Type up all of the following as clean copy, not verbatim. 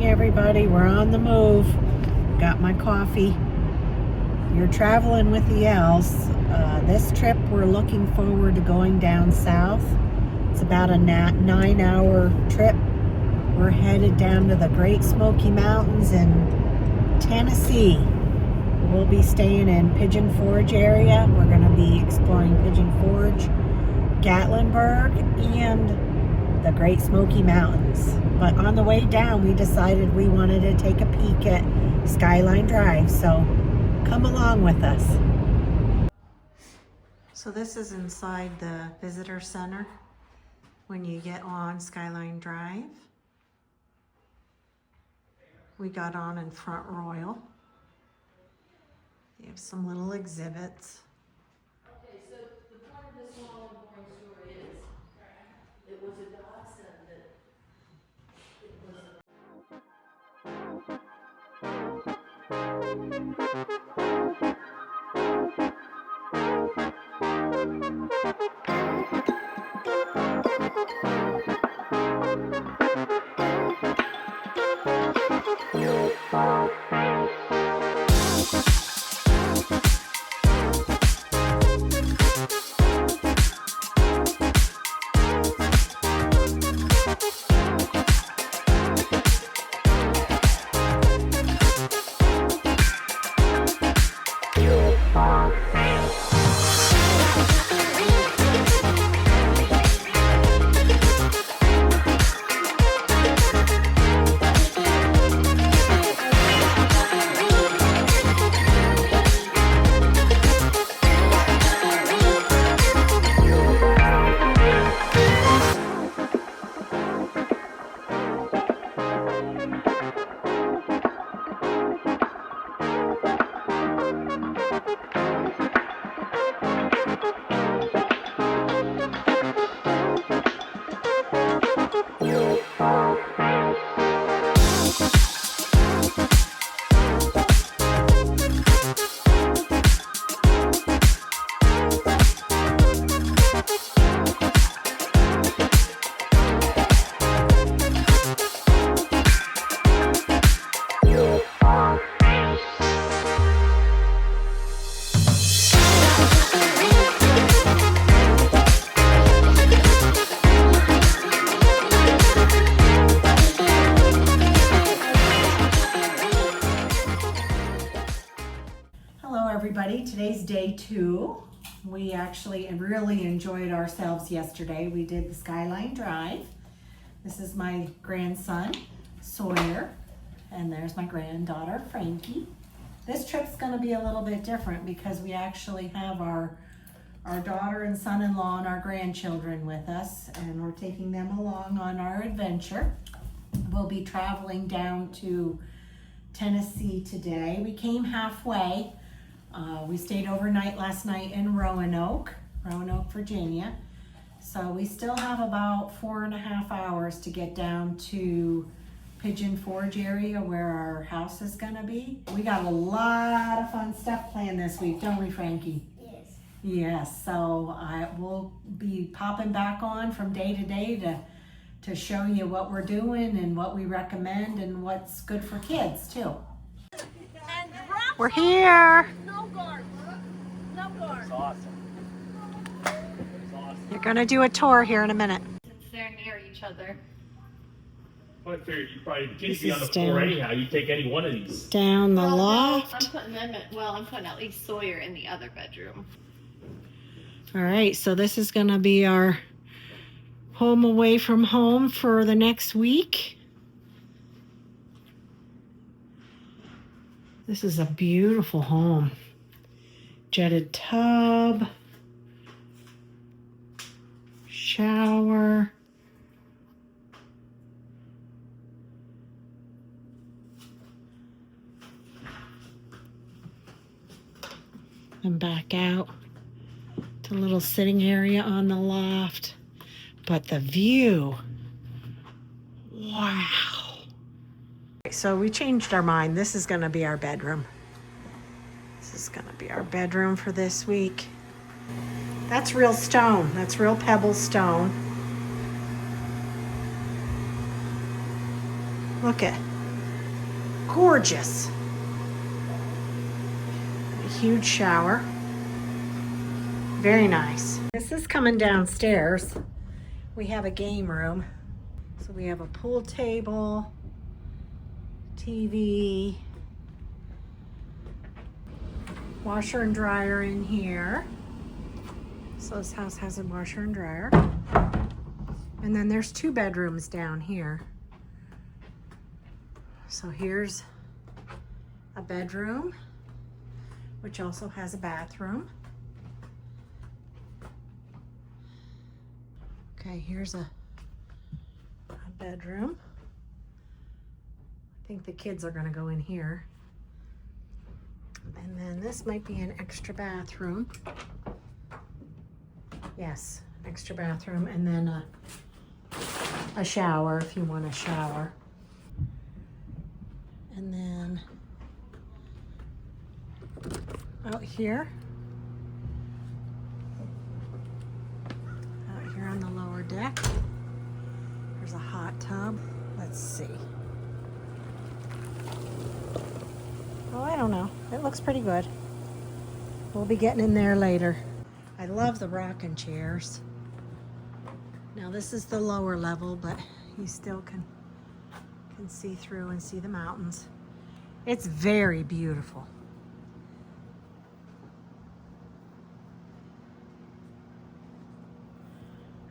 morning, everybody. We're on the move. Got my coffee. You're traveling with the L's. This trip, we're looking forward to going down south. It's about a 9-hour trip. We're headed down to the Great Smoky Mountains in Tennessee. We'll be staying in Pigeon Forge area. We're going to be exploring Pigeon Forge, Gatlinburg, and the Great Smoky Mountains. But on the way down, we decided we wanted to take a peek at Skyline Drive, so come along with us. So this is inside the visitor center when you get on Skyline Drive. We got on in Front Royal. You have some little exhibits. Okay, so the point of this long and boring story is, it was a godsend that it was everybody. Today's day 2. We actually really enjoyed ourselves yesterday. We did the Skyline Drive. This is my grandson, Sawyer, and there's my granddaughter, Frankie. This trip's going to be a little bit different because we actually have our daughter and son-in-law and our grandchildren with us, and we're taking them along on our adventure. We'll be traveling down to Tennessee today. We came halfway. We stayed overnight last night in Roanoke, Virginia. So we still have about 4.5 hours to get down to Pigeon Forge area where our house is gonna be. We got a lot of fun stuff planned this week, don't we, Frankie? Yes. Yes, so I will be popping back on from day to day to show you what we're doing and what we recommend and what's good for kids too. We're here. No guard. No guard. It's awesome. You're gonna do a tour here in a minute. They're near each other. I figured you probably This kids be on the is floor down. anyhow. You take any one of these. Down the Well, no, loft. I'm putting at least Sawyer in the other bedroom. All right, so this is gonna be our home away from home for the next week. This is a beautiful home. Jetted tub, shower. And back out to a little sitting area on the loft. But the view, wow. So we changed our mind. This is gonna be our bedroom. This is gonna be our bedroom for this week. That's real stone. That's real pebble stone. Look at, Gorgeous. A huge shower. Very nice. This is coming downstairs. We have a game room. So we have a pool table, TV, washer and dryer in here. So this house has a washer and dryer. And then there's 2 bedrooms down here. So here's a bedroom, which also has a bathroom. Okay, here's a bedroom. I think the kids are gonna go in here. And then this might be an extra bathroom. Yes, extra bathroom, and then a shower if you want a shower. And then out here on the lower deck, there's a hot tub. Let's see. Oh, I don't know. It looks pretty good. We'll be getting in there later. I love the rocking chairs. Now this is the lower level, but you still can see through and see the mountains. It's very beautiful.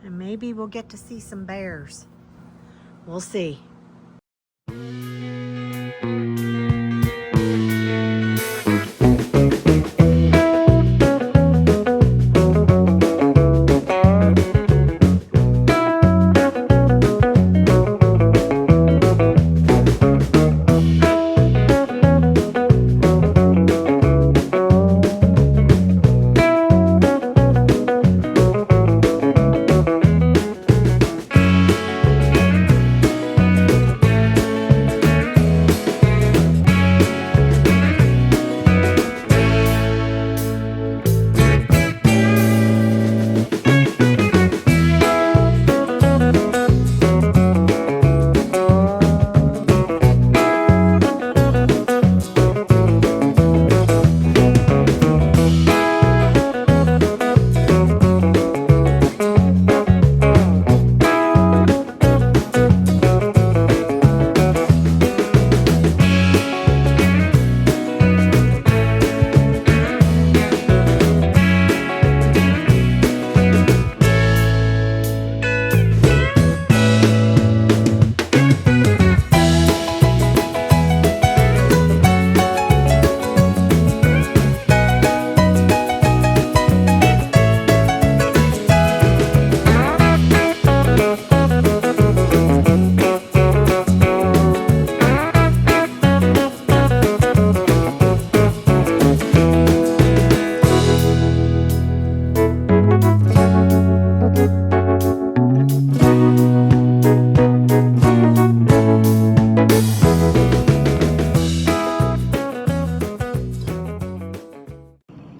And maybe we'll get to see some bears. We'll see.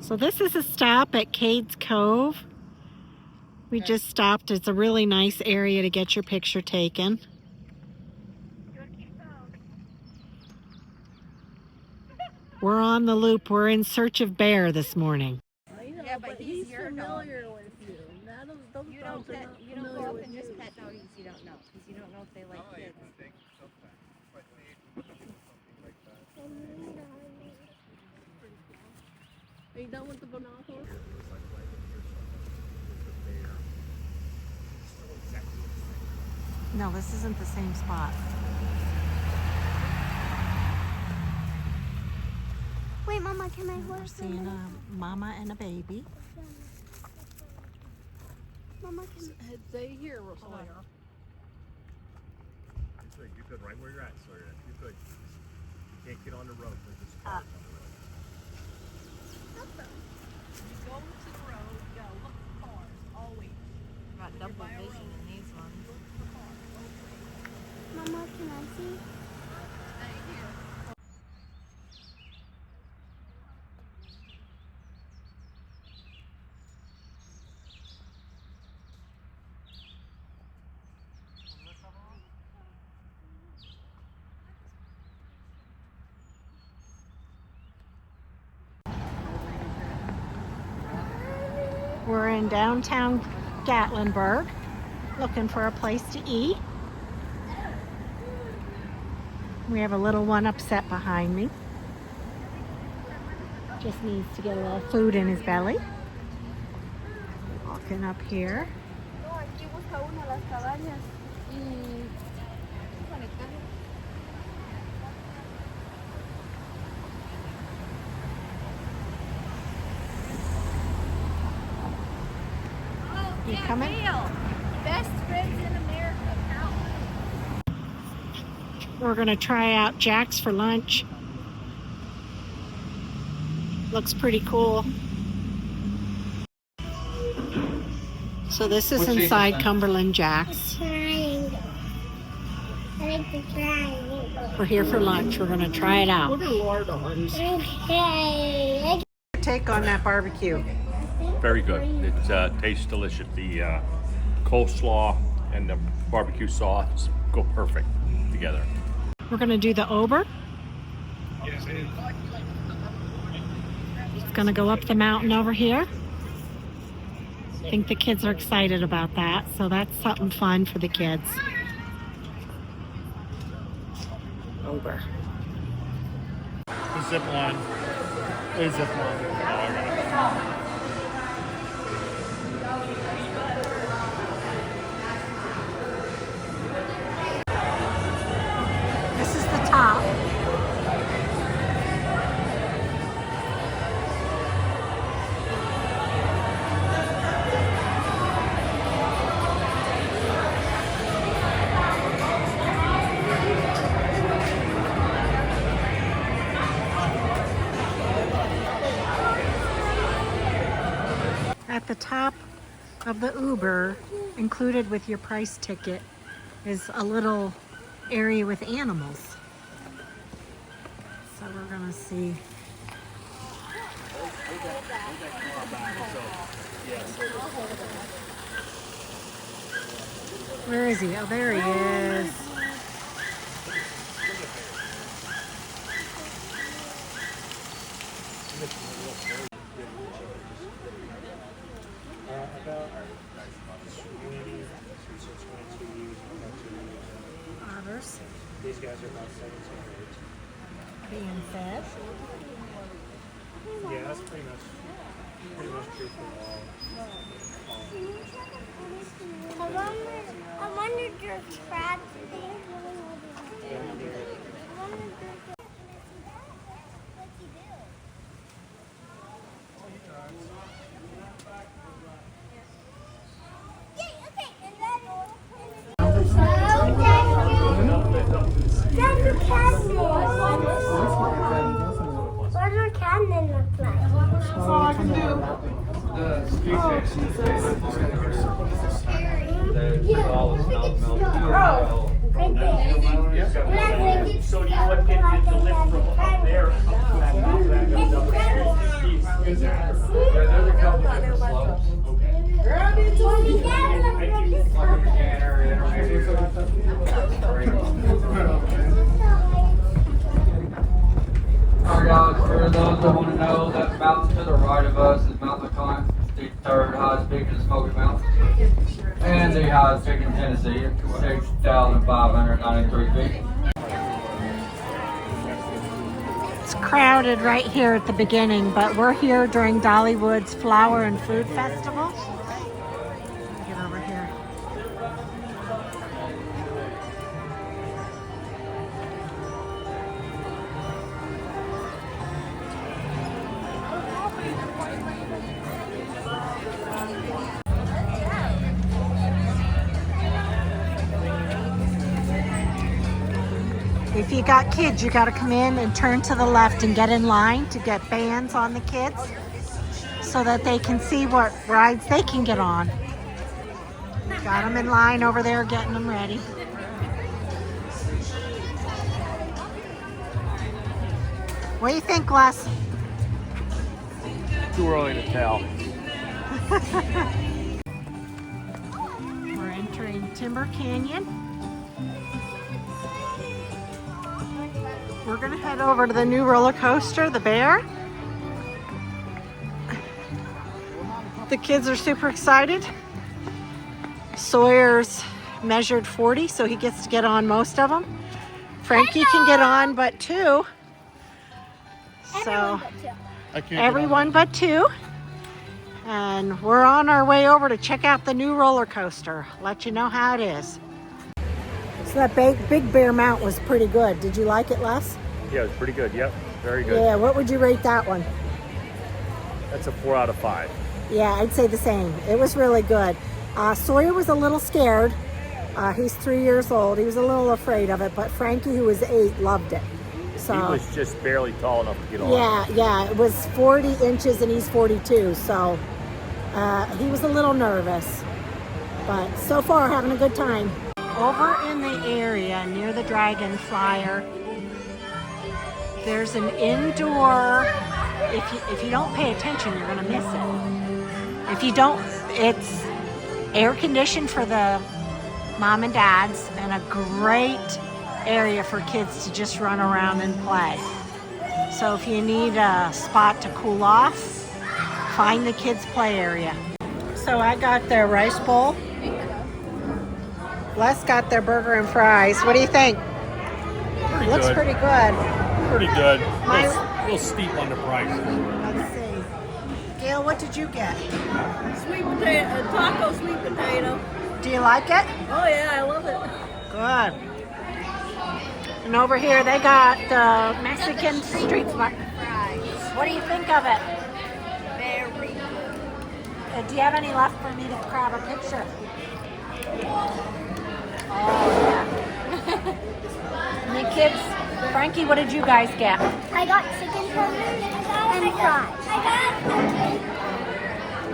So this is a stop at Cades Cove. We just stopped. It's a really nice area to get your picture taken. We're on the loop. We're in search of bear this morning. Yeah, but he's familiar with you. You don't go up and just pet doggies you don't know, because you don't know if they like kids. Are you done with the binoculars? No, this isn't the same spot. Wait, Mama, can I We're horse seeing a mama and a baby. Mama, can Stay here, Sawyer. You could right where you're at, Sawyer. You could. You can't get on the road. There's just cars on the road. You go to the road, you gotta look for cars, always. Got double vision in these ones. Look for cars, always. Mama, can I see? Stay here. We're in downtown Gatlinburg looking for a place to eat. We have a little one upset behind me. Just needs to get a little food in his belly. Walking up here. No, aquí busca una las cabañas y conectarlo. You coming? Best friends in America. We're gonna try out Jack's for lunch. Looks pretty cool. So this is inside Cumberland Jack's. Triangle. I like the triangle. We're here for lunch. We're gonna try it out. Okay. Take on that barbecue. Very good. It tastes delicious. The coleslaw and the barbecue sauce go perfect together. We're gonna do the Ober. It's gonna go up the mountain over here. I think the kids are excited about that, so that's something fun for the kids. Ober. The zip line. The zip line. This is the top. At the top of the Uber, included with your price ticket, is a little area with animals. So we're gonna see. Where is he? Oh, there he is. Otters These guys are about 17 being fed. or 8. Yeah, that's pretty much true for all. I wonder if there's crabs there. What does Camden look like? That's all I can do. Right there. So you would get the lift from up there up to that mountain that goes up there's a couple different slopes. Alright guys, for those that want to know, that mountain to the right of us is Mount McClain, the third highest peak in the Smoky Mountains, and the highest peak in Tennessee at 6,593 feet. It's crowded right here at the beginning, but we're here during Dollywood's Flower and Food Festival. Get over here. If you got kids, you got to come in and turn to the left and get in line to get bands on the kids so that they can see what rides they can get on. Got them in line over there getting them ready. What do you think, Les? Too early to tell. We're entering Timber Canyon. We're gonna head over to the new roller coaster, the Bear. The kids are super excited. Sawyer's measured 40, so he gets to get on most of them. Frankie can get on but 2. So everyone but 2. And we're on our way over to check out the new roller coaster. Let you know how it is. So that Big Bear Mount was pretty good. Did you like it, Les? Yeah, it was pretty good. Yep, very good. Yeah, what would you rate that one? That's a 4 out of 5. Yeah, I'd say the same. It was really good. Sawyer was a little scared. He's 3 years old. He was a little afraid of it, but Frankie, who was 8, loved it. So He was just barely tall enough to get on. yeah, it was 40 inches and he's 42, so he was a little nervous. But so far, having a good time. Over in the area near the Dragon Flyer, there's an indoor, if you don't pay attention, you're gonna miss it. If you don't, it's air conditioned for the mom and dads and a great area for kids to just run around and play. So if you need a spot to cool off, find the kids' play area. So I got their rice bowl. Les got their burger and fries. What do you think? Pretty Looks good. pretty good. Pretty good. My- A little steep on the price. Let's see. Gail, what did you get? Sweet potato, taco sweet potato. Do you like it? Oh yeah, I love it. Good. And over here they got the Mexican street fries. What do you think of it? Very good. Do you have any left for me to grab a picture? Oh yeah. And the kids, Frankie, what did you guys get? I got chicken tenders and fries.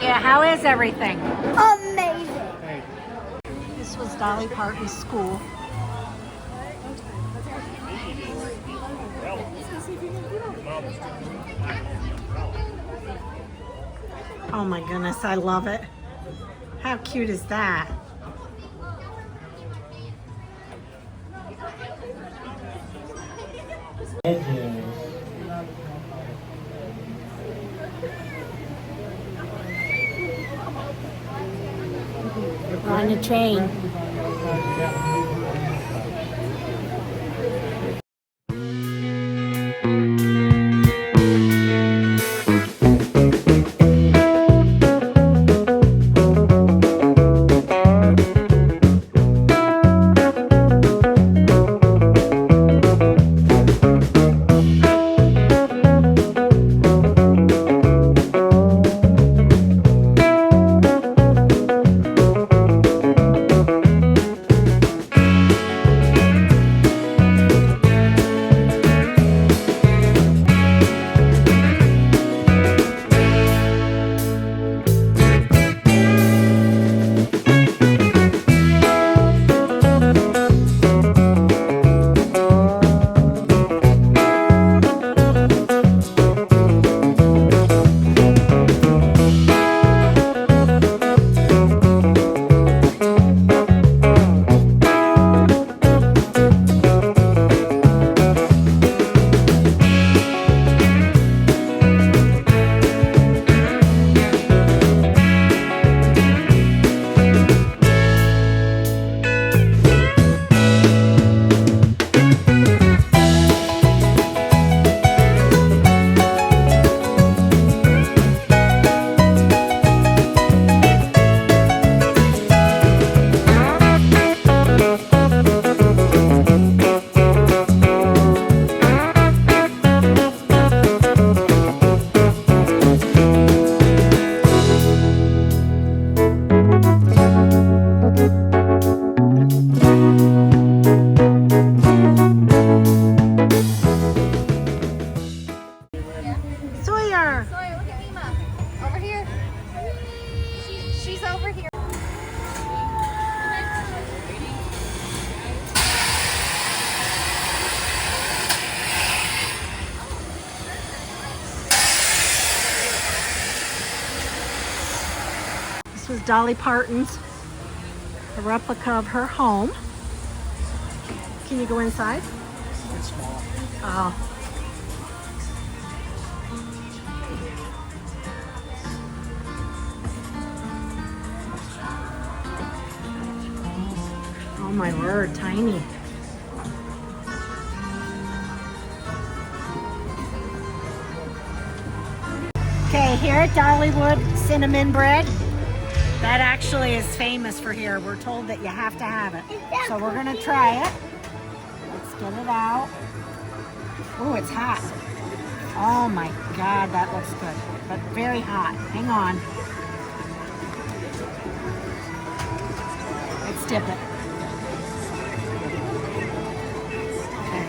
Yeah, how is everything? Amazing. This was Dolly Parton's school. Oh my goodness, I love it. How cute is that? We're on a train. Was Dolly Parton's, a replica of her home. Can you go inside? It's small. Oh. Oh my word, tiny. Okay, here at Dollywood, cinnamon bread. That actually is famous for here. We're told that you have to have it. So we're gonna try it. Let's get it out. Oh, it's hot. Oh my God, that looks good, but very hot. Hang on. Let's dip it. Okay.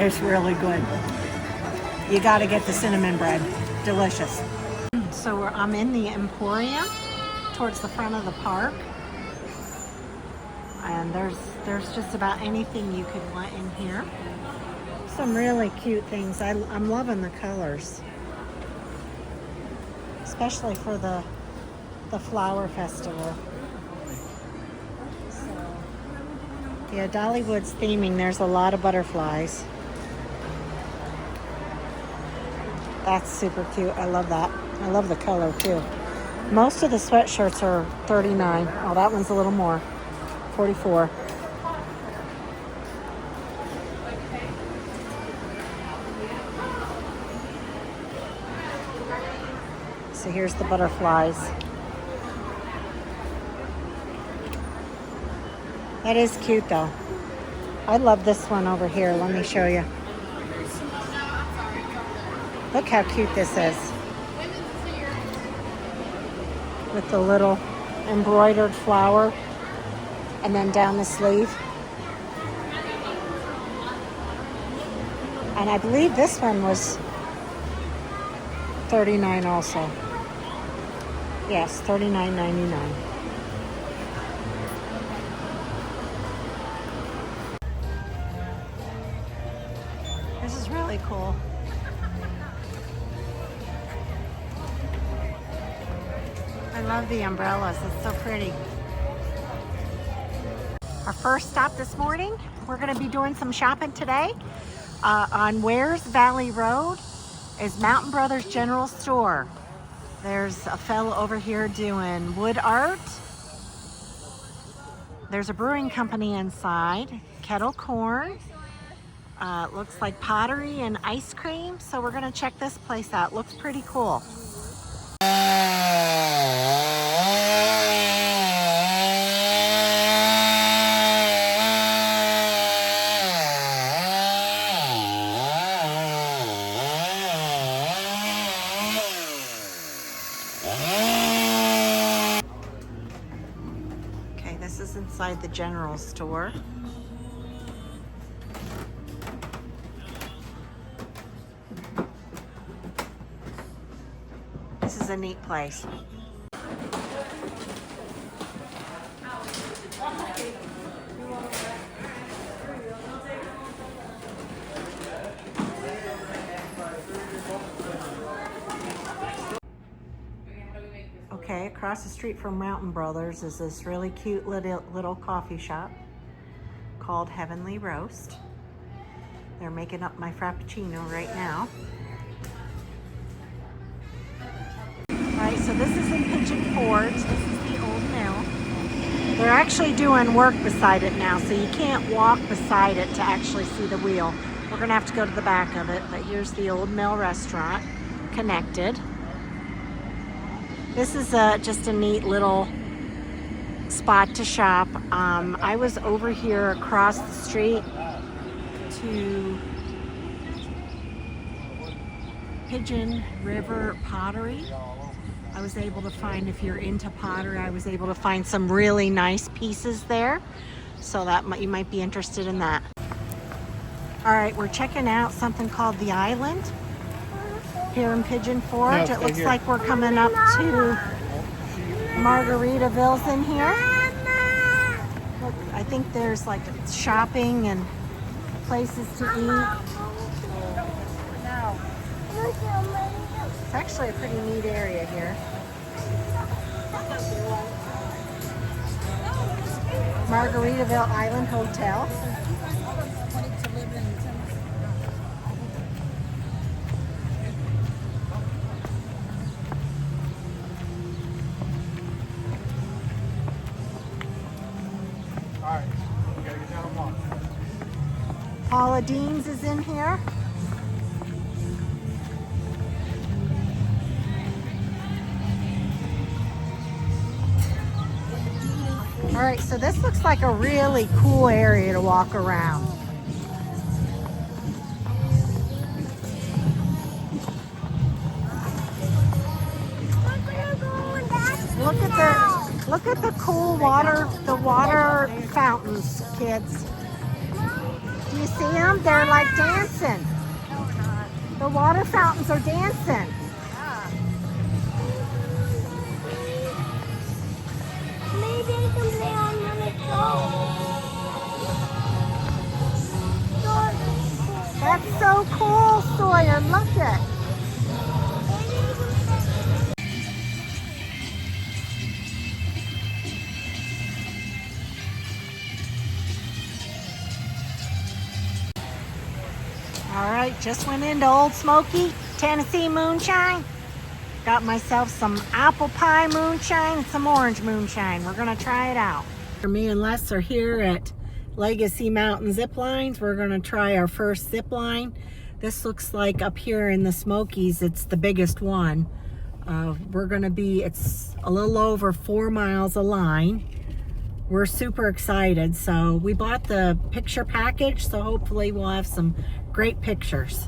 It's really good. You got to get the cinnamon bread. Delicious. So I'm in the Emporium towards the front of the park. And there's just about anything you could want in here. Some really cute things. I'm loving the colors. Especially for the flower festival. So, yeah, Dollywood's theming. There's a lot of butterflies. That's super cute. I love that. I love the color too. Most of the sweatshirts are $39. Oh, that one's a little more. $44. So here's the butterflies. That is cute though. I love this one over here. Let me show you. Look how cute this is. With the little embroidered flower and then down the sleeve. And I believe this one was $39 also. Yes, $39.99. This is really cool. I love the umbrellas. It's so pretty. Our first stop this morning, we're going to be doing some shopping today. On Wares Valley Road is Mountain Brothers General Store. There's a fellow over here doing wood art. There's a brewing company inside, kettle corn. Looks like pottery and ice cream. So we're going to check this place out. Looks pretty cool. Okay, this is inside the general store. This is a neat place. Okay, across the street from Mountain Brothers is this really cute little coffee shop called Heavenly Roast. They're making up my Frappuccino right now. Alright, so this is in Pigeon Forge. This is the old mill. They're actually doing work beside it now, so you can't walk beside it to actually see the wheel. We're gonna have to go to the back of it, but here's the old mill restaurant connected. This is just a neat little spot to shop. I was over here across the street to Pigeon River Pottery. I was able to find, if you're into pottery, I was able to find some really nice pieces there. So that you might be interested in that. All right, we're checking out something called The Island here in Pigeon Forge. It looks like we're coming up to Margaritaville's in here. Look, I think there's like shopping and places to eat. It's actually a pretty neat area here. Margaritaville Island Hotel. Paula Deans is in here. All right, so this looks like a really cool area to walk around. Look at the cool water, the water fountains, kids. Do you see them? They're like dancing. The water fountains are dancing. Maybe I can play on the go. That's so cool, Sawyer. Look it. All right, just went into Old Smoky, Tennessee moonshine. Got myself some apple pie moonshine and some orange moonshine. We're gonna try it out. Me and Les are here at Legacy Mountain Zip Lines. We're gonna try our first zip line. This looks like up here in the Smokies, it's the biggest one. It's a little over 4 miles a line. We're super excited. So we bought the picture package, so hopefully we'll have some great pictures.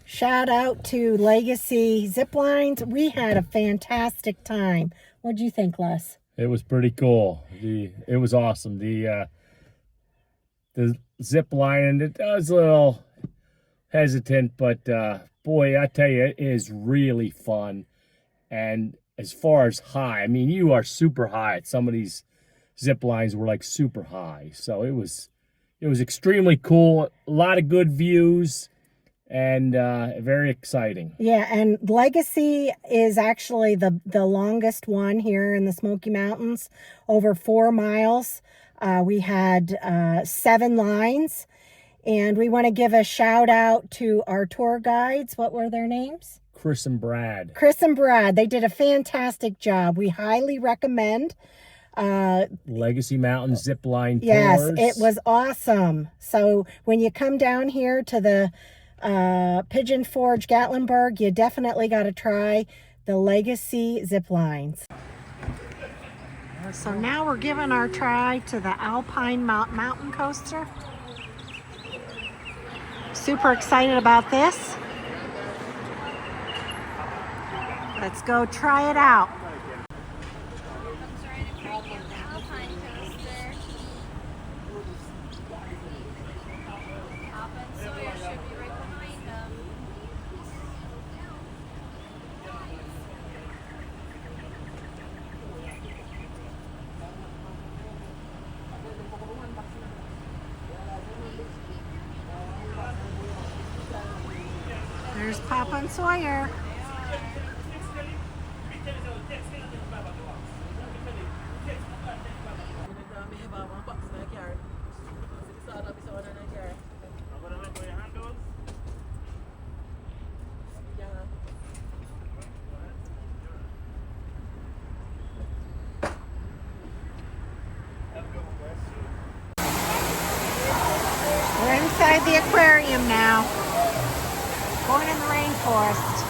Shout out to Legacy Zip Lines. We had a fantastic time. What'd you think, Les? It was pretty cool. It was awesome. The zip line, and it was a little hesitant, but boy, I tell you, it is really fun. And as far as high, I mean, you are super high. Some of these zip lines were like super high, so it was extremely cool. A lot of good views. And very exciting. Yeah, and Legacy is actually the longest one here in the Smoky Mountains, over 4 miles. We had 7 lines, and we want to give a shout out to our tour guides. What were their names? Chris and Brad. Chris and Brad. They did a fantastic job. We highly recommend. Legacy Mountain Zip Line Tours. Yes, it was awesome. So when you come down here to the Pigeon Forge, Gatlinburg, you definitely got to try the Legacy Zip Lines. So now we're giving our try to the Alpine Mountain Coaster. Super excited about this. Let's go try it out. There's Papa and Sawyer. We're inside the aquarium now. Going in the rainforest.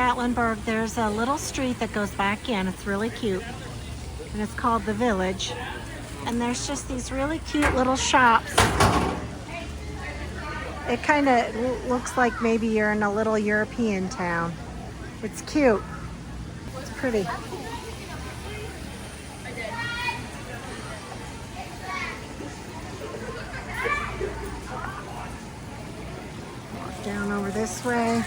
Gatlinburg, there's a little street that goes back in. It's really cute. And it's called The Village. And there's just these really cute little shops. It kind of looks like maybe you're in a little European town. It's cute. It's pretty. Walk down over this way.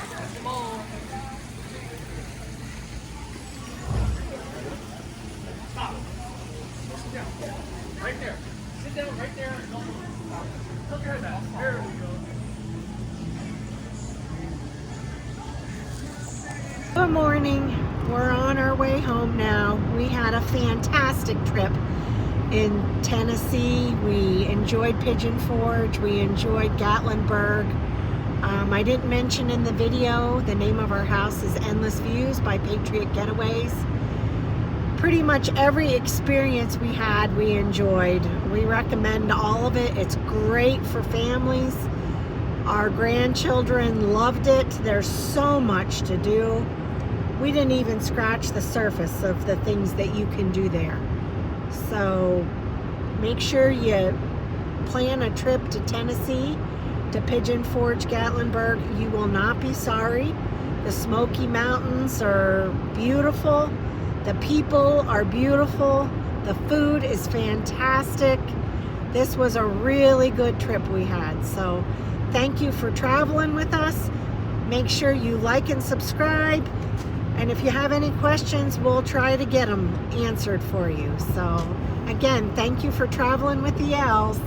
Right there. Sit down right there. Look at that. There we go. Good morning. We're on our way home now. We had a fantastic trip in Tennessee. We enjoyed Pigeon Forge. We enjoyed Gatlinburg. I didn't mention in the video, the name of our house is Endless Views by Patriot Getaways. Pretty much every experience we had, we enjoyed. We recommend all of it. It's great for families. Our grandchildren loved it. There's so much to do. We didn't even scratch the surface of the things that you can do there. So make sure you plan a trip to Tennessee, to Pigeon Forge, Gatlinburg. You will not be sorry. The Smoky Mountains are beautiful. The people are beautiful. The food is fantastic. This was a really good trip we had. So thank you for traveling with us. Make sure you like and subscribe. And if you have any questions, we'll try to get them answered for you. So again, thank you for traveling with the L's.